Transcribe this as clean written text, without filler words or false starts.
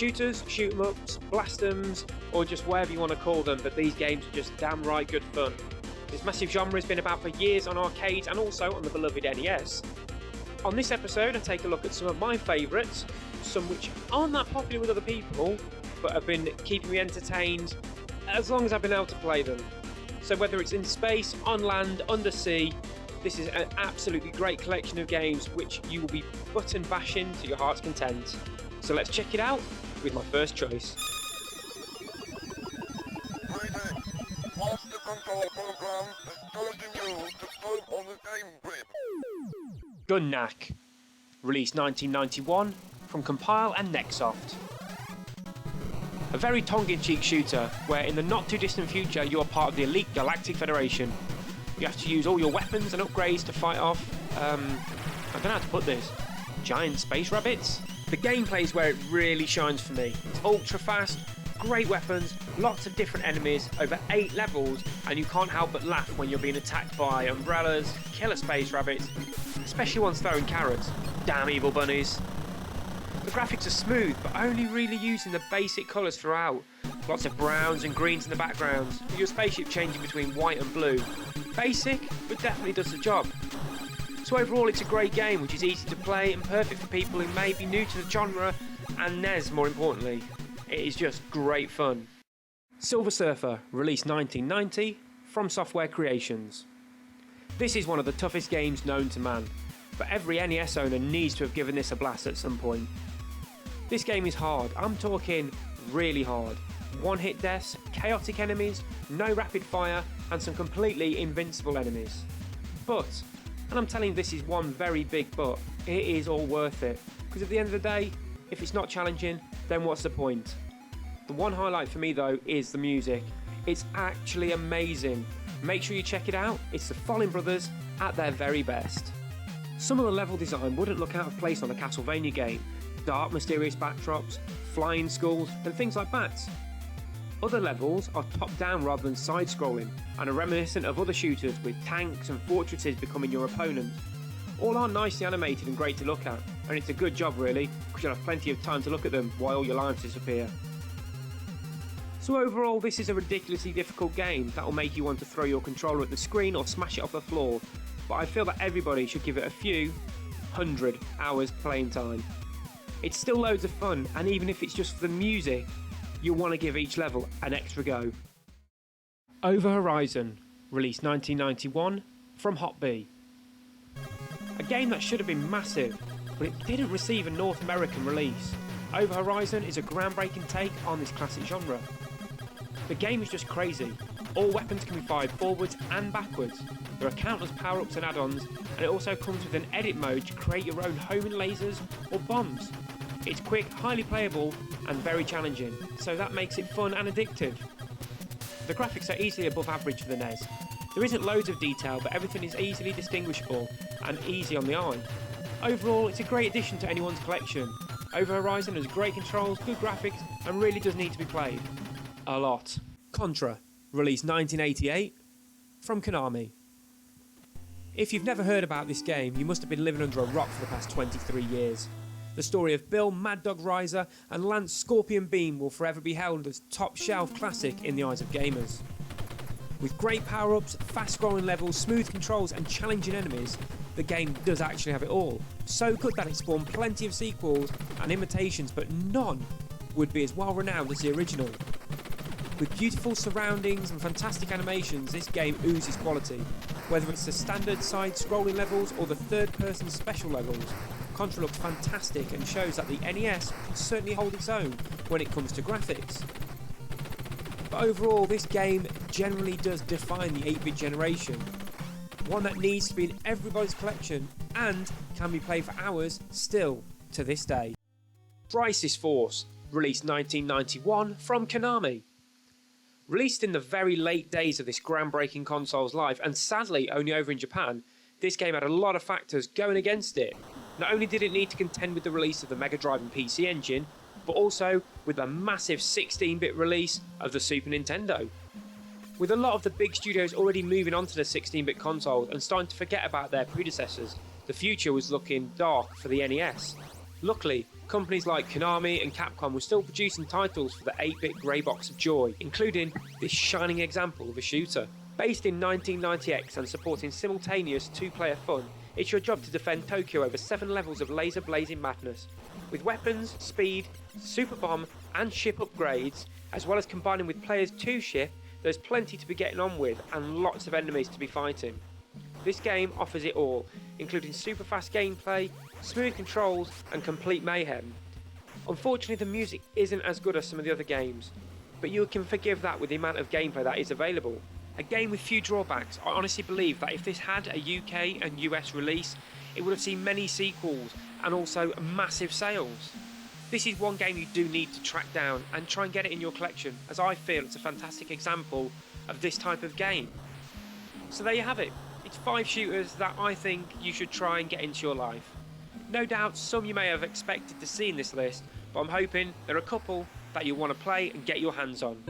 Shooters, shoot 'em ups, blast 'ems, or just whatever you want to call them, but these games are just damn right good fun. This massive genre has been about for years on arcades and also on the beloved NES. On this episode I take a look at some of my favourites, some which aren't that popular with other people, but have been keeping me entertained as long as I've been able to play them. So whether it's in space, on land, undersea, this is an absolutely great collection of games which you will be button bashing to your heart's content. So let's check it out with my first choice. Master control program is challenging you to solve on the game grid. Gunnak, released 1991 from Compile and Nexoft. A very tongue-in-cheek shooter where in the not too distant future you are part of the elite Galactic Federation. You have to use all your weapons and upgrades to fight off, I don't know how to put this, giant space rabbits? The gameplay is where it really shines for me. It's ultra fast, great weapons, lots of different enemies, over 8 levels, and you can't help but laugh when you're being attacked by umbrellas, killer space rabbits, especially ones throwing carrots. Damn evil bunnies. The graphics are smooth, but only really using the basic colours throughout. Lots of browns and greens in the backgrounds, with your spaceship changing between white and blue. Basic, but definitely does the job. So overall it's a great game which is easy to play and perfect for people who may be new to the genre and NES more importantly. It is just great fun. Silver Surfer, released 1990 from Software Creations. This is one of the toughest games known to man, but every NES owner needs to have given this a blast at some point. This game is hard, I'm talking really hard. One-hit deaths, chaotic enemies, no rapid fire, and some completely invincible enemies. But, and I'm telling you this is one very big but, it is all worth it. Because at the end of the day, if it's not challenging, then what's the point? The one highlight for me though is the music. It's actually amazing. Make sure you check it out, it's the Fallen Brothers at their very best. Some of the level design wouldn't look out of place on a Castlevania game. Dark, mysterious backdrops, flying skulls, and things like bats. Other levels are top-down rather than side-scrolling, and are reminiscent of other shooters with tanks and fortresses becoming your opponents. All are nicely animated and great to look at, and it's a good job really, because you'll have plenty of time to look at them while all your lives disappear. So overall, this is a ridiculously difficult game that will make you want to throw your controller at the screen or smash it off the floor, but I feel that everybody should give it a few 100 hours playing time. It's still loads of fun, and even if it's just for the music, you'll want to give each level an extra go. Over Horizon, released 1991 from Hot B. A game that should have been massive, but it didn't receive a North American release. Over Horizon is a groundbreaking take on this classic genre. The game is just crazy. All weapons can be fired forwards and backwards. There are countless power-ups and add-ons, and it also comes with an edit mode to create your own homing lasers or bombs. It's quick, highly playable, and very challenging, so that makes it fun and addictive. The graphics are easily above average for the NES. There isn't loads of detail, but everything is easily distinguishable and easy on the eye. Overall, it's a great addition to anyone's collection. Over Horizon has great controls, good graphics, and really does need to be played. A lot. Contra, released 1988 from Konami. If you've never heard about this game, you must have been living under a rock for the past 23 years. The story of Bill Mad Dog Riser and Lance Scorpion Beam will forever be held as top shelf classic in the eyes of gamers. With great power-ups, fast-scrolling levels, smooth controls and challenging enemies, the game does actually have it all. So good that it spawned plenty of sequels and imitations, but none would be as well renowned as the original. With beautiful surroundings and fantastic animations, this game oozes quality. Whether it's the standard side-scrolling levels or the third-person special levels, Contra looks fantastic and shows that the NES can certainly hold its own when it comes to graphics. But overall, this game generally does define the 8-bit generation. One that needs to be in everybody's collection and can be played for hours still to this day. Crisis Force, released 1991 from Konami. Released in the very late days of this groundbreaking console's life, and sadly only over in Japan, this game had a lot of factors going against it. Not only did it need to contend with the release of the Mega Drive and PC Engine, but also with the massive 16-bit release of the Super Nintendo. With a lot of the big studios already moving on to the 16-bit consoles and starting to forget about their predecessors, the future was looking dark for the NES. Luckily, companies like Konami and Capcom were still producing titles for the 8-bit grey box of joy, including this shining example of a shooter. Based in 1990X and supporting simultaneous 2-player fun, it's your job to defend Tokyo over 7 levels of laser blazing madness. With weapons, speed, super bomb and ship upgrades, as well as combining with players 2 ship, there's plenty to be getting on with and lots of enemies to be fighting. This game offers it all, including super fast gameplay, smooth controls and complete mayhem. Unfortunately, the music isn't as good as some of the other games, but you can forgive that with the amount of gameplay that is available. A game with few drawbacks. I honestly believe that if this had a UK and US release, it would have seen many sequels and also massive sales. This is one game you do need to track down and try and get it in your collection, as I feel it's a fantastic example of this type of game. So there you have it. It's 5 shooters that I think you should try and get into your life. No doubt some you may have expected to see in this list, but I'm hoping there are a couple that you'll want to play and get your hands on.